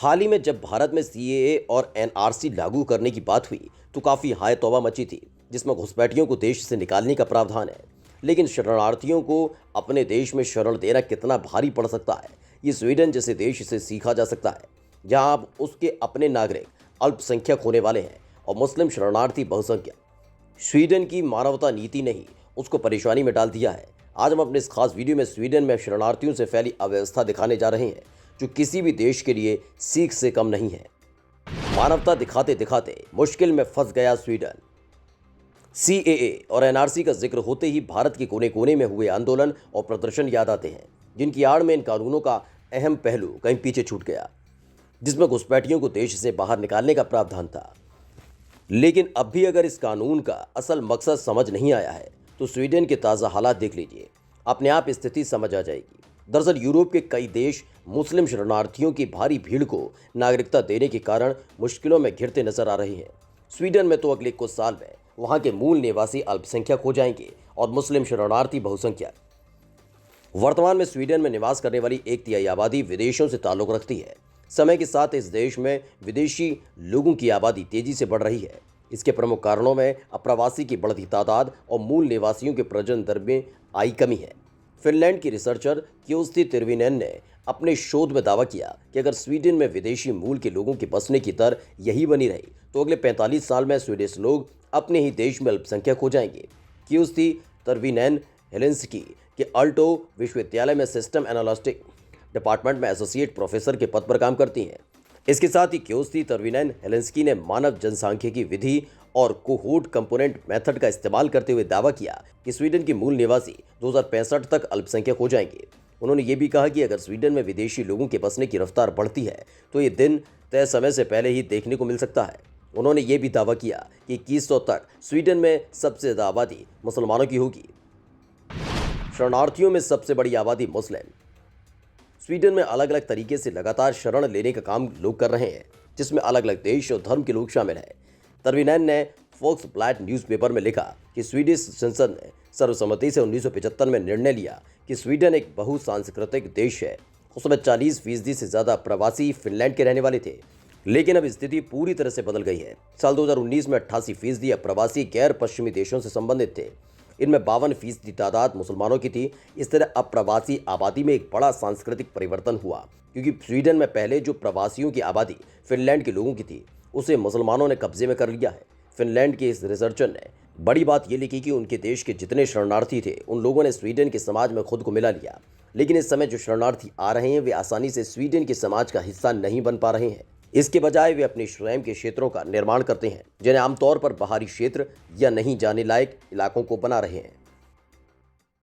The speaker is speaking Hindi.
हाल ही में जब भारत में सीएए और एनआरसी लागू करने की बात हुई तो काफ़ी हाय तौबा मची थी, जिसमें घुसपैठियों को देश से निकालने का प्रावधान है। लेकिन शरणार्थियों को अपने देश में शरण देना कितना भारी पड़ सकता है, ये स्वीडन जैसे देश से सीखा जा सकता है, जहां अब उसके अपने नागरिक अल्पसंख्यक होने वाले हैं और मुस्लिम शरणार्थी बहुसंख्यक। स्वीडन की मानवता नीति ने ही उसको परेशानी में डाल दिया है। आज हम अपने इस खास वीडियो में स्वीडन में शरणार्थियों से फैली अव्यवस्था दिखाने जा रहे हैं, जो किसी भी देश के लिए सीख से कम नहीं है। मानवता दिखाते दिखाते मुश्किल में फंस गया स्वीडन। सीएए और एनआरसी का जिक्र होते ही भारत के कोने कोने में हुए आंदोलन और प्रदर्शन याद आते हैं, जिनकी आड़ में इन कानूनों का अहम पहलू कहीं पीछे छूट गया, जिसमें घुसपैठियों को देश से बाहर निकालने का प्रावधान था। लेकिन अब भी अगर इस कानून का असल मकसद समझ नहीं आया है तो स्वीडन के ताज़ा हालात देख लीजिए, अपने आप स्थिति समझ आ जाएगी। दरअसल यूरोप के कई देश मुस्लिम शरणार्थियों की भारी भीड़ को नागरिकता देने के कारण मुश्किलों में घिरते नजर आ रहे हैं। स्वीडन में तो अगले कुछ साल में वहां के मूल निवासी अल्पसंख्यक हो जाएंगे और मुस्लिम शरणार्थी बहुसंख्यक। वर्तमान में स्वीडन में निवास करने वाली 1/3 आबादी विदेशों से ताल्लुक रखती है। समय के साथ इस देश में विदेशी लोगों की आबादी तेजी से बढ़ रही है। इसके प्रमुख कारणों में अप्रवासी की बढ़ती तादाद और मूल निवासियों के प्रजनन दर में आई कमी है। फिनलैंड की रिसर्चर क्योस्ती तिर्विनेन ने अपने शोध में दावा किया कि अगर स्वीडन में विदेशी मूल के लोगों के बसने की दर यही बनी रही तो अगले 45 साल में स्वीडिश लोग अपने ही देश में अल्पसंख्यक हो जाएंगे। क्योस्ती तिर्विनेन हेलेंसिकी के अल्टो विश्वविद्यालय में सिस्टम एनालिस्टिक डिपार्टमेंट में एसोसिएट प्रोफेसर के पद पर काम करती हैं। इसके साथ ही क्योस्ती तिर्विनेन हेलेंस्की ने मानव जनसांख्यिकी विधि और कोहोर्ट कंपोनेंट मेथड का इस्तेमाल करते हुए दावा किया कि स्वीडन के मूल निवासी 2065 तक अल्पसंख्यक हो जाएंगे। उन्होंने ये भी कहा कि अगर स्वीडन में विदेशी लोगों के बसने की रफ्तार बढ़ती है तो ये दिन तय समय से पहले ही देखने को मिल सकता है। उन्होंने ये भी दावा किया कि 2100 तक स्वीडन में सबसे ज़्यादा आबादी मुसलमानों की होगी। शरणार्थियों में सबसे बड़ी आबादी मुस्लिम। स्वीडन में अलग अलग तरीके से लगातार शरण लेने का काम लोग कर रहे हैं, जिसमें अलग अलग देश और धर्म के लोग शामिल हैं। तर्विनैन ने फोक्स ब्लैट न्यूज़पेपर में लिखा कि स्वीडिश संसद ने सर्वसम्मति से 1975 में निर्णय लिया कि स्वीडन एक बहुसांस्कृतिक देश है। उसमें 40% से ज़्यादा प्रवासी फिनलैंड के रहने वाले थे। लेकिन अब स्थिति पूरी तरह से बदल गई है। साल 2019 में 88% अप्रवासी गैर पश्चिमी देशों से संबंधित थे। इनमें 52% तादाद मुसलमानों की थी। इस तरह अप्रवासी आबादी में एक बड़ा सांस्कृतिक परिवर्तन हुआ, क्योंकि स्वीडन में पहले जो प्रवासियों की आबादी फिनलैंड के लोगों की थी, उसे मुसलमानों ने कब्जे में कर लिया है। फिनलैंड के इस रिसर्चर ने बड़ी बात यह लिखी कि उनके देश के जितने शरणार्थी थे उन लोगों ने स्वीडन के समाज में खुद को मिला लिया। लेकिन इस समय जो शरणार्थी आ रहे हैं वे आसानी से स्वीडन के समाज का हिस्सा नहीं बन पा रहे हैं। इसके बजाय वे अपने स्वयं के क्षेत्रों का निर्माण करते हैं, जिन्हें आमतौर पर बाहरी क्षेत्र या नहीं जाने लायक इलाकों को बना रहे हैं।